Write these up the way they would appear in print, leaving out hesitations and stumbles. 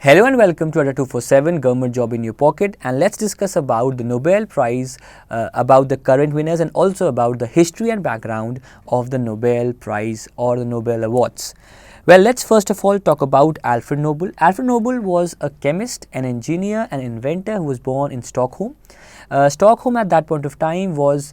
Hello and welcome to Adda247 Government Job in Your Pocket, and let's discuss about the Nobel Prize, about the current winners and also about the history and background of the Nobel Prize or the Nobel Awards. Well, let's first of all talk about Alfred Nobel. Alfred Nobel was a chemist, an engineer, an inventor who was born in Stockholm. Stockholm at that point of time was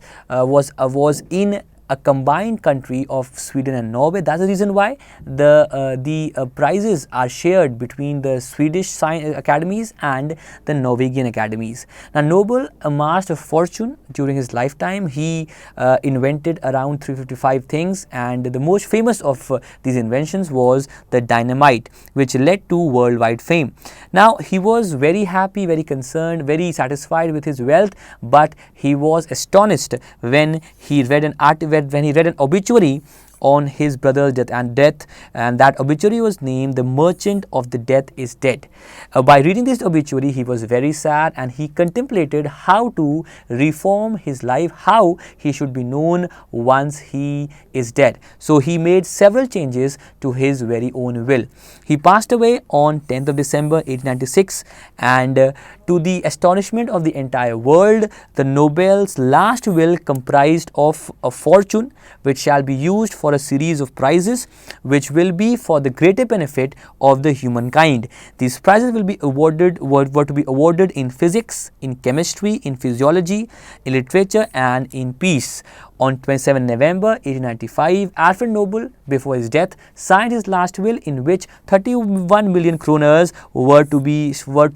in a combined country of Sweden and Norway. That's the reason why the prizes are shared between the Swedish academies and the Norwegian academies. Now, Nobel amassed a fortune during his lifetime. He invented around 355 things, and the most famous of these inventions was the dynamite, which led to worldwide fame. Now, he was very happy, very concerned, very satisfied with his wealth, but he was astonished when he read an obituary on his brother's death, and that obituary was named "The Merchant of the Death is Dead." By reading this obituary, he was very sad and he contemplated how to reform his life, how he should be known once he is dead. So he made several changes to his very own will. He passed away on 10th of December 1896, and to the astonishment of the entire world, the Nobel's last will comprised of a fortune which shall be used for a series of prizes which will be for the greater benefit of the humankind. These prizes will be awarded were to be awarded in physics, in chemistry, in physiology, in literature and in peace. On 27 November 1895, Alfred Nobel, before his death, signed his last will in which 31 million kroners were to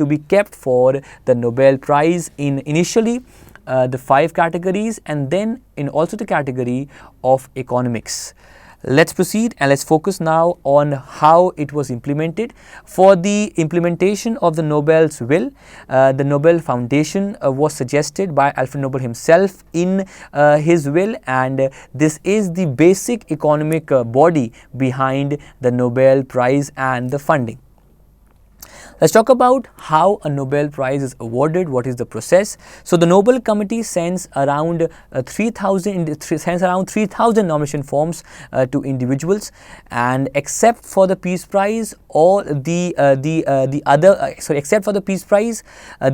be kept for the Nobel Prize in initially the 5 categories and then in also the category of economics. Let's proceed and let's focus now on how it was implemented. For the implementation of the Nobel's will, the Nobel Foundation was suggested by Alfred Nobel himself in his will, and this is the basic economic body behind the Nobel Prize and the funding. Let's talk about how a Nobel Prize is awarded. What is the process? So the Nobel Committee sends around 3,000 nomination forms to individuals, and except for the Peace Prize, the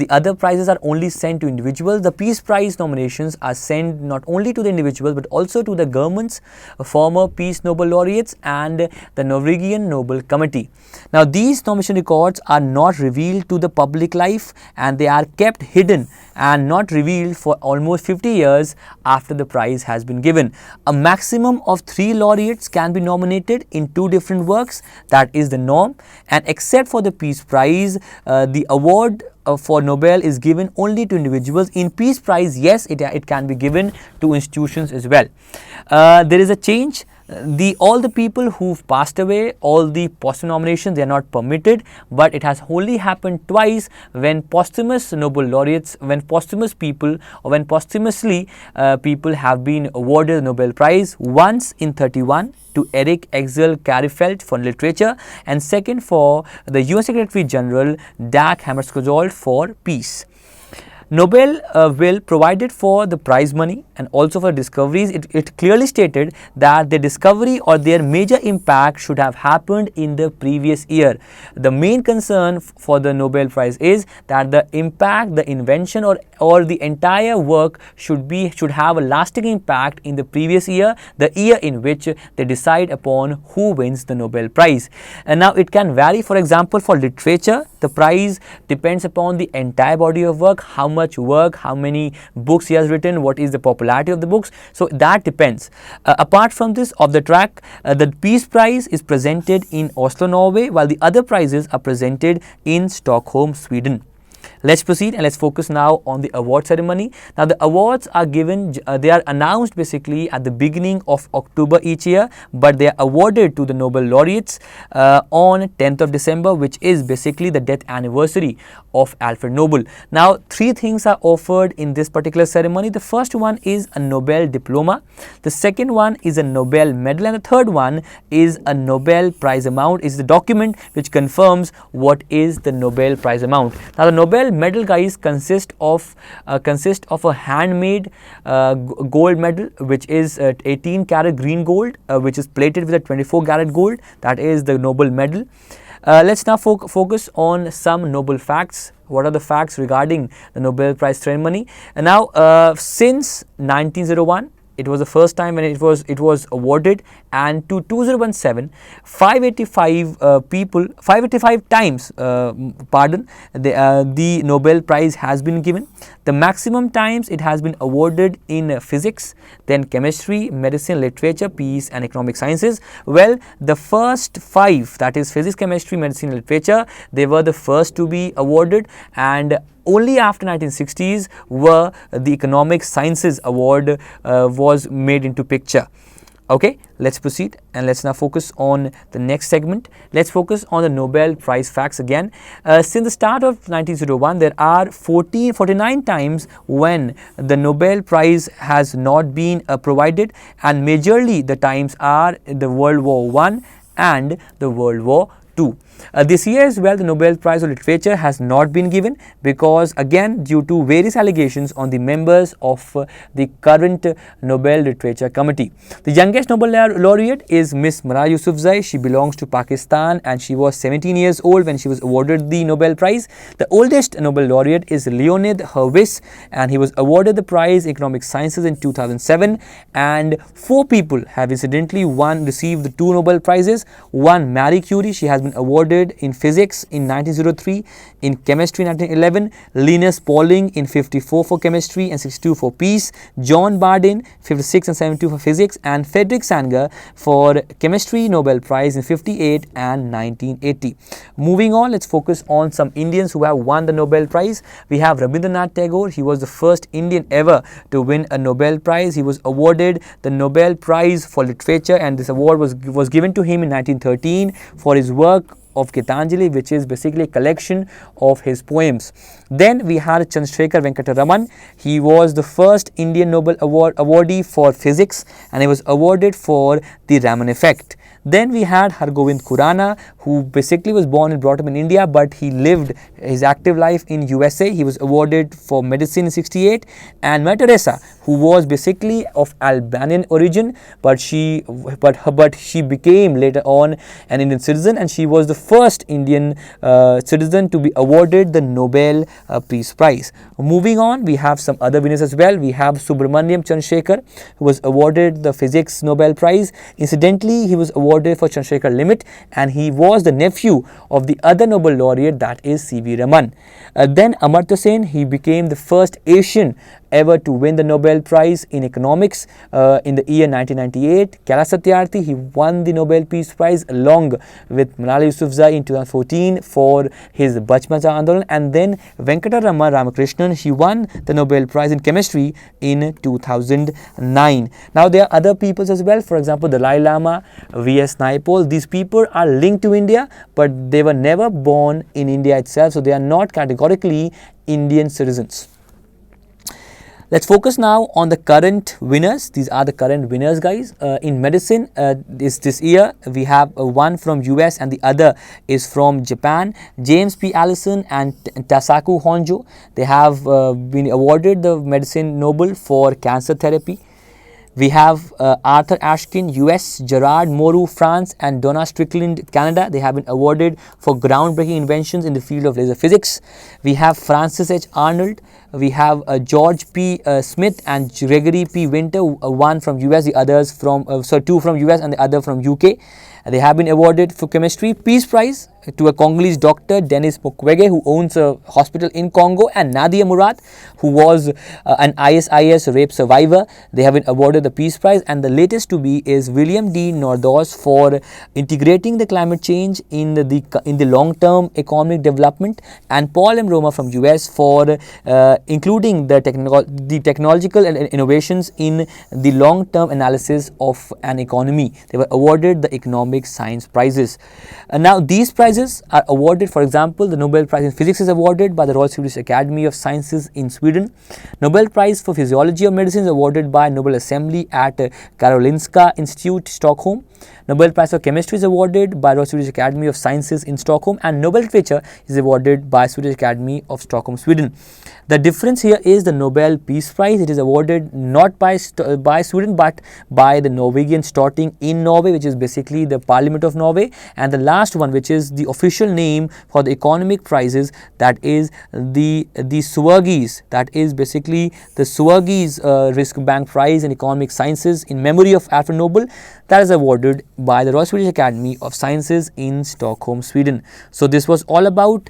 other prizes are only sent to individuals. The Peace Prize nominations are sent not only to the individuals but also to the governments, former Peace Nobel laureates, and the Norwegian Nobel Committee. Now, these nomination records are not revealed to the public life, and they are kept hidden and not revealed for almost 50 years after the prize has been given. A maximum of 3 laureates can be nominated in 2 different works. That is the norm, and except for the Peace Prize, the award for Nobel is given only to individuals. In Peace Prize, yes, it can be given to institutions as well. There is a change. All the people who've passed away, all the posthumous nominations, they are not permitted, but it has only happened twice when posthumous Nobel laureates, when posthumously people have been awarded the Nobel Prize. Once in 1931 to Erik Axel Karlfeldt for literature, and second for the UN Secretary General Dag Hammarskjöld for peace. Nobel will provided for the prize money and also for discoveries. It clearly stated that the discovery or their major impact should have happened in the previous year. The main concern for the Nobel Prize is that the impact, the invention or the entire work should have a lasting impact in the previous year, the year in which they decide upon who wins the Nobel Prize. And now it can vary. For example, for literature, the prize depends upon the entire body of work, how much work, how many books he has written, what is the popularity of the books. So that depends. Apart from this, of the track, the Peace Prize is presented in Oslo, Norway, while the other prizes are presented in Stockholm, Sweden. Let's proceed and let's focus now on the award ceremony. Now, the awards are given, they are announced basically at the beginning of October each year, but they are awarded to the Nobel laureates on 10th of December, which is basically the death anniversary of Alfred Nobel. Now, 3 things are offered in this particular ceremony. The first one is a Nobel diploma, the second one is a Nobel medal, and the third one is a Nobel Prize amount. Is the document which confirms what is the Nobel Prize amount. Now, the Nobel medal, guys, consist of a handmade gold medal, which is 18 karat green gold, which is plated with a 24 karat gold. That is the Nobel medal. Let's now focus on some Nobel facts. What are the facts regarding the Nobel Prize ceremony? And now, since 1901, it was the first time when it was awarded, and to 2017, 585 times, the Nobel Prize has been given. The maximum times it has been awarded in physics, then chemistry, medicine, literature, peace, and economic sciences. Well, the first 5, that is physics, chemistry, medicine, literature, they were the first to be awarded, and only after 1960s were the economic sciences award was made into picture. Okay, let's proceed, and let's now focus on the next segment. Let's focus on the Nobel Prize facts again. Since the start of 1901, there are 49 times when the Nobel Prize has not been provided, and majorly the times are the World War I and the World War II. This year as well, the Nobel Prize of Literature has not been given, because again, due to various allegations on the members of the current Nobel Literature Committee. The youngest Nobel laureate is Miss Malala Yousafzai. She belongs to Pakistan, and she was 17 years old when she was awarded the Nobel Prize. The oldest Nobel laureate is Leonid Hurwitz, and he was awarded the prize in economic sciences in 2007, and 4 people have incidentally received the 2 Nobel Prizes. One, Marie Curie, she has been awarded in physics in 1903, in chemistry in 1911, Linus Pauling in 54 for chemistry and 62 for peace, John Bardeen 56 and 72 for physics, and Frederick Sanger for chemistry Nobel Prize in 58 and 1980. Moving on, let's focus on some Indians who have won the Nobel Prize. We have Rabindranath Tagore. He was the first Indian ever to win a Nobel Prize. He was awarded the Nobel Prize for Literature, and this award was given to him in 1913 for his work of Gitanjali, which is basically a collection of his poems. Then we had Chandrasekhar Venkata Raman. He was the first Indian Nobel awardee for physics, and he was awarded for the Raman effect. Then we had Hargobind Khurana, who basically was born and brought up in India, but he lived his active life in USA. He was awarded for medicine in 68. And Mother Teresa, who was basically of Albanian origin, but she became later on an Indian citizen, and she was the first Indian citizen to be awarded the Nobel Peace Prize. Moving on, we have some other winners as well. We have Subramaniam Chandrasekhar, who was awarded the Physics Nobel Prize. Incidentally, he was awarded for Chandrasekhar Limit, and he was the nephew of the other Nobel laureate, that is C.V. Raman. Then Amartya Sen, he became the first Asian ever to win the Nobel Prize in economics in the year 1998. Kailash Satyarthi, he won the Nobel Peace Prize along with Malala Yousafzai in 2014 for his Bachmanja Andolan. And then Venkatarama Ramakrishnan, he won the Nobel Prize in chemistry in 2009. Now there are other peoples as well. For example, Dalai Lama, V.S. Naipaul. These people are linked to India, but they were never born in India itself, so they are not categorically Indian citizens. Let's focus now on the current winners. These are the current winners, guys. In medicine, this year we have one from US and the other is from Japan. James P. Allison and Tasaku Honjo, they have been awarded the Medicine Nobel for cancer therapy. We have Arthur Ashkin, US, Gerard Mourou, France, and Donna Strickland, Canada. They have been awarded for groundbreaking inventions in the field of laser physics. We have Francis H. Arnold. We have George P. Smith and Gregory P. Winter, one from US, the others from, two from US and the other from UK. They have been awarded for chemistry Peace Prize to a Congolese doctor, Denis Mukwege, who owns a hospital in Congo, and Nadia Murad, who was an ISIS rape survivor. They have been awarded the Peace Prize. And the latest to be is William D. Nordos for integrating the climate change in the long-term economic development, and Paul M. Roma from US for including the technological innovations in the long-term analysis of an economy. They were awarded the economic science prizes. Now these prizes are awarded, for example, the Nobel Prize in Physics is awarded by the Royal Swedish Academy of Sciences in Sweden. Nobel Prize for Physiology or Medicine is awarded by Nobel Assembly at Karolinska Institute, Stockholm. Nobel Prize for Chemistry is awarded by Royal Swedish Academy of Sciences in Stockholm, and Nobel Literature is awarded by Swedish Academy of Stockholm, Sweden. The difference here is the Nobel Peace Prize. It is awarded not by Sweden but by the Norwegian Storting in Norway, which is basically the Parliament of Norway, and the last one, which is the official name for the economic prizes, that is the Swagis, that is basically the Swagis Risk Bank Prize in Economic Sciences in memory of Alfred Nobel, that is awarded by the Royal Swedish Academy of Sciences in Stockholm, Sweden. So this was all about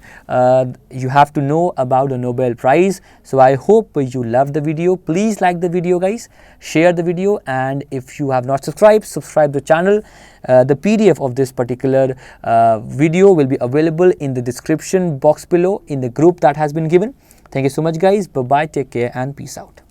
you have to know about the Nobel Prize. So I hope you loved the video. Please like the video guys, share the video, and if you have not subscribed, subscribe the channel. The PDF of this particular video will be available in the description box below in the group that has been given. Thank you so much guys. Bye bye, take care and peace out.